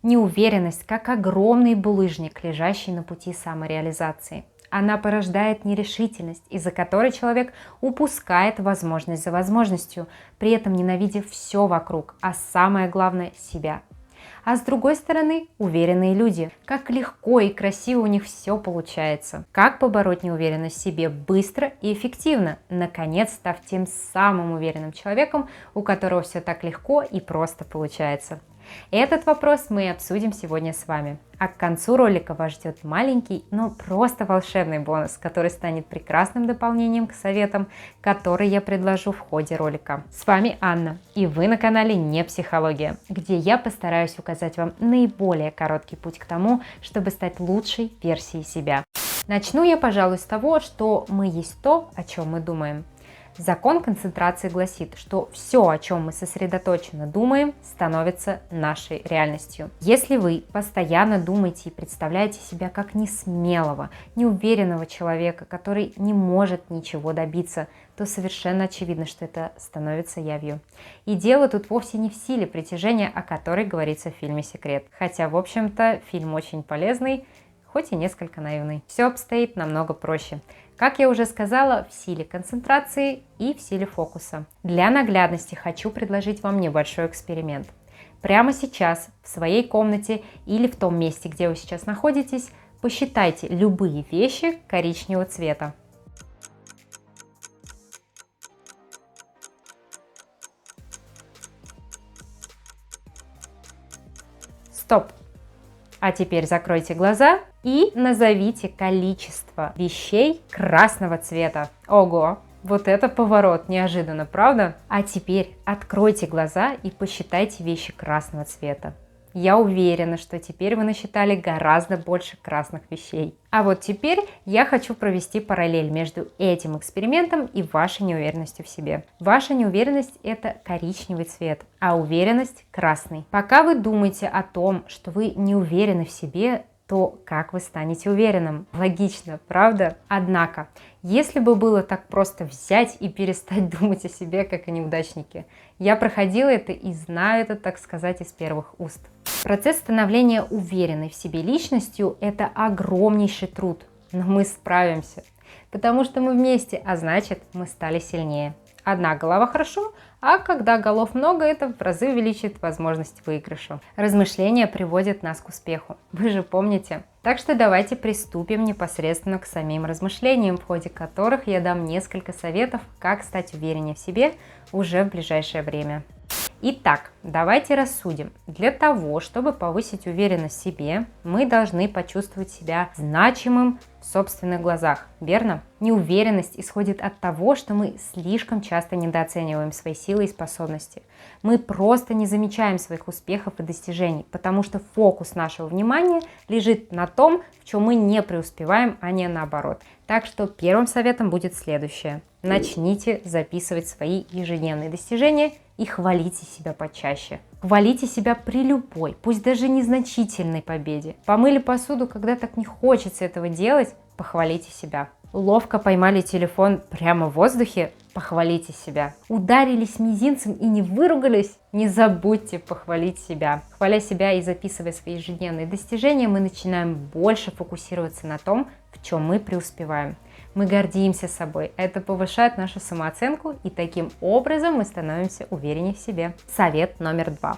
Неуверенность как огромный булыжник, лежащий на пути самореализации. Она порождает нерешительность, из-за которой человек упускает возможность за возможностью, при этом ненавидя все вокруг, а самое главное – себя. А с другой стороны, уверенные люди. Как легко и красиво у них все получается. Как побороть неуверенность в себе быстро и эффективно, наконец став тем самым уверенным человеком, у которого все так легко и просто получается. Этот вопрос мы и обсудим сегодня с вами. А к концу ролика вас ждет маленький, но просто волшебный бонус, который станет прекрасным дополнением к советам, которые я предложу в ходе ролика. С вами Анна, и вы на канале Не Психология, где я постараюсь указать вам наиболее короткий путь к тому, чтобы стать лучшей версией себя. Начну я, пожалуй, с того, что мы есть то, о чем мы думаем. Закон концентрации гласит, что все, о чем мы сосредоточенно думаем, становится нашей реальностью. Если вы постоянно думаете и представляете себя как несмелого, неуверенного человека, который не может ничего добиться, то совершенно очевидно, что это становится явью. И дело тут вовсе не в силе притяжения, о которой говорится в фильме «Секрет». Хотя, в общем-то, фильм очень полезный, хоть и несколько наивный. Все обстоит намного проще. Как я уже сказала, в силе концентрации и в силе фокуса. Для наглядности хочу предложить вам небольшой эксперимент. Прямо сейчас в своей комнате или в том месте, где вы сейчас находитесь, посчитайте любые вещи коричневого цвета. Стоп! А теперь закройте глаза и назовите количество вещей красного цвета. Ого! Вот это поворот, неожиданно, правда? А теперь откройте глаза и посчитайте вещи красного цвета. Я уверена, что теперь вы насчитали гораздо больше красных вещей. А вот теперь я хочу провести параллель между этим экспериментом и вашей неуверенностью в себе. Ваша неуверенность – это коричневый цвет, а уверенность – красный. Пока вы думаете о том, что вы не уверены в себе, то как вы станете уверенным? Логично, правда? Однако, если бы было так просто взять и перестать думать о себе, как о неудачнике, я проходила это и знаю это, так сказать, из первых уст. Процесс становления уверенной в себе личностью – это огромнейший труд, но мы справимся, потому что мы вместе, а значит, мы стали сильнее. Одна голова хорошо, а когда голов много, это в разы увеличит возможность выигрыша. Размышления приводят нас к успеху, вы же помните. Так что давайте приступим непосредственно к самим размышлениям, в ходе которых я дам несколько советов, как стать увереннее в себе уже в ближайшее время. Итак, давайте рассудим. Для того, чтобы повысить уверенность в себе, мы должны почувствовать себя значимым в собственных глазах, верно? Неуверенность исходит от того, что мы слишком часто недооцениваем свои силы и способности. Мы просто не замечаем своих успехов и достижений, потому что фокус нашего внимания лежит на том, в чем мы не преуспеваем, а не наоборот. Так что первым советом будет следующее. Начните записывать свои ежедневные достижения и хвалите себя почаще. Хвалите себя при любой, пусть даже незначительной победе. Помыли посуду, когда так не хочется этого делать, похвалите себя. Ловко поймали телефон прямо в воздухе, похвалите себя. Ударились мизинцем и не выругались, не забудьте похвалить себя. Хваля себя и записывая свои ежедневные достижения, мы начинаем больше фокусироваться на том, в чем мы преуспеваем. Мы гордимся собой, это повышает нашу самооценку, и таким образом мы становимся увереннее в себе. Совет номер 2.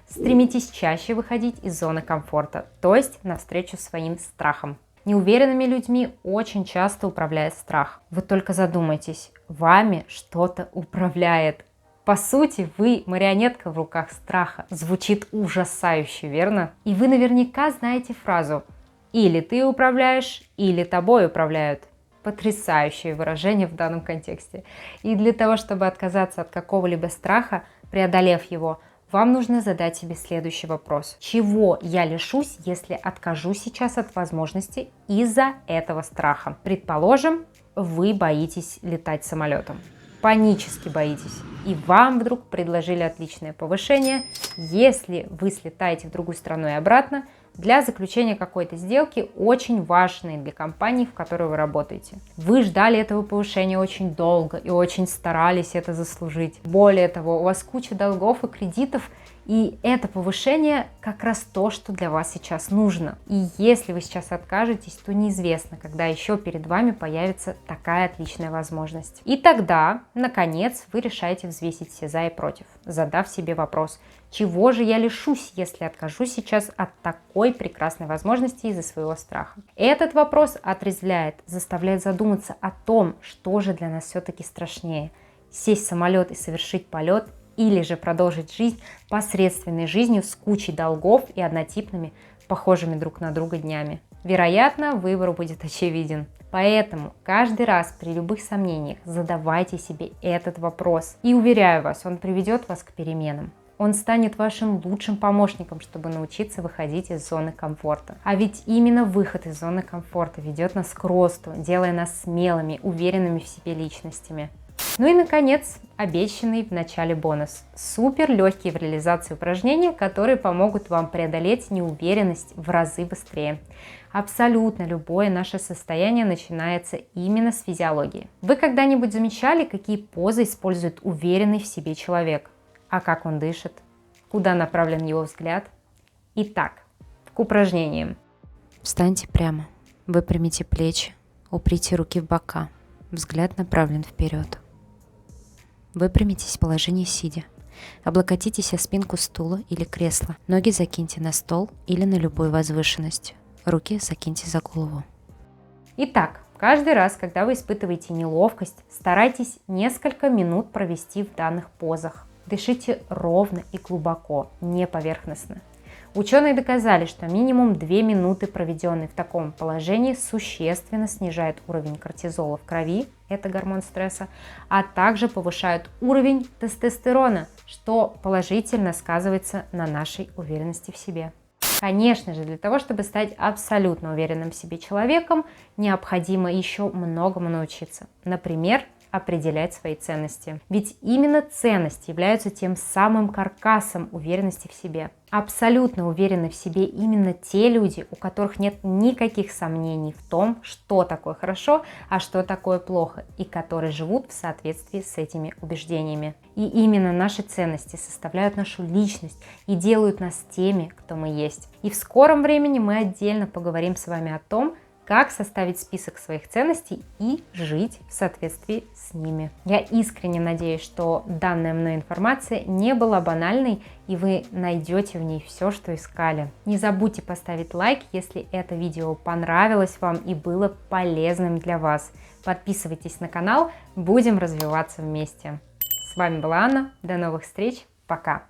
Стремитесь чаще выходить из зоны комфорта, то есть навстречу своим страхам. Неуверенными людьми очень часто управляет страх. Вы только задумайтесь, вами что-то управляет. По сути, вы марионетка в руках страха. Звучит ужасающе, верно? И вы наверняка знаете фразу «или ты управляешь, или тобой управляют». Потрясающее выражение в данном контексте. И для того, чтобы отказаться от какого-либо страха, преодолев его, вам нужно задать себе следующий вопрос. Чего я лишусь, если откажусь сейчас от возможности из-за этого страха? Предположим, вы боитесь летать самолетом. Панически боитесь. И вам вдруг предложили отличное повышение. Если вы слетаете в другую страну и обратно, для заключения какой-то сделки, очень важной для компании, в которой вы работаете. Вы ждали этого повышения очень долго и очень старались это заслужить. Более того, у вас куча долгов и кредитов, и это повышение как раз то, что для вас сейчас нужно. И если вы сейчас откажетесь, то неизвестно, когда еще перед вами появится такая отличная возможность. И тогда, наконец, вы решаете взвесить все за и против, задав себе вопрос: чего же я лишусь, если откажусь сейчас от такой прекрасной возможности из-за своего страха? Этот вопрос отрезвляет, заставляет задуматься о том, что же для нас все-таки страшнее: сесть в самолет и совершить полет, или же продолжить жизнь посредственной жизнью с кучей долгов и однотипными, похожими друг на друга днями. Вероятно, выбор будет очевиден. Поэтому каждый раз при любых сомнениях задавайте себе этот вопрос. И уверяю вас, он приведет вас к переменам. Он станет вашим лучшим помощником, чтобы научиться выходить из зоны комфорта. А ведь именно выход из зоны комфорта ведет нас к росту, делая нас смелыми, уверенными в себе личностями. Ну и, наконец, обещанный в начале бонус. Супер легкие в реализации упражнения, которые помогут вам преодолеть неуверенность в разы быстрее. Абсолютно любое наше состояние начинается именно с физиологии. Вы когда-нибудь замечали, какие позы использует уверенный в себе человек? А как он дышит? Куда направлен его взгляд? Итак, к упражнениям. Встаньте прямо, выпрямите плечи, уприте руки в бока, взгляд направлен вперед. Выпрямитесь в положении сидя. Облокотитесь о спинку стула или кресла. Ноги закиньте на стол или на любую возвышенность. Руки закиньте за голову. Итак, каждый раз, когда вы испытываете неловкость, старайтесь несколько минут провести в данных позах. Дышите ровно и глубоко, не поверхностно. Ученые доказали, что минимум 2 минуты, проведенные в таком положении, существенно снижают уровень кортизола в крови, это гормон стресса, а также повышают уровень тестостерона, что положительно сказывается на нашей уверенности в себе. Конечно же, для того, чтобы стать абсолютно уверенным в себе человеком, необходимо еще многому научиться. Например, определять свои ценности. Ведь именно ценности являются тем самым каркасом уверенности в себе. Абсолютно уверены в себе именно те люди, у которых нет никаких сомнений в том, что такое хорошо, а что такое плохо, и которые живут в соответствии с этими убеждениями. И именно наши ценности составляют нашу личность и делают нас теми, кто мы есть. И в скором времени мы отдельно поговорим с вами о том, как составить список своих ценностей и жить в соответствии с ними. Я искренне надеюсь, что данная мной информация не была банальной, и вы найдете в ней все, что искали. Не забудьте поставить лайк, если это видео понравилось вам и было полезным для вас. Подписывайтесь на канал, будем развиваться вместе. С вами была Анна, до новых встреч, пока!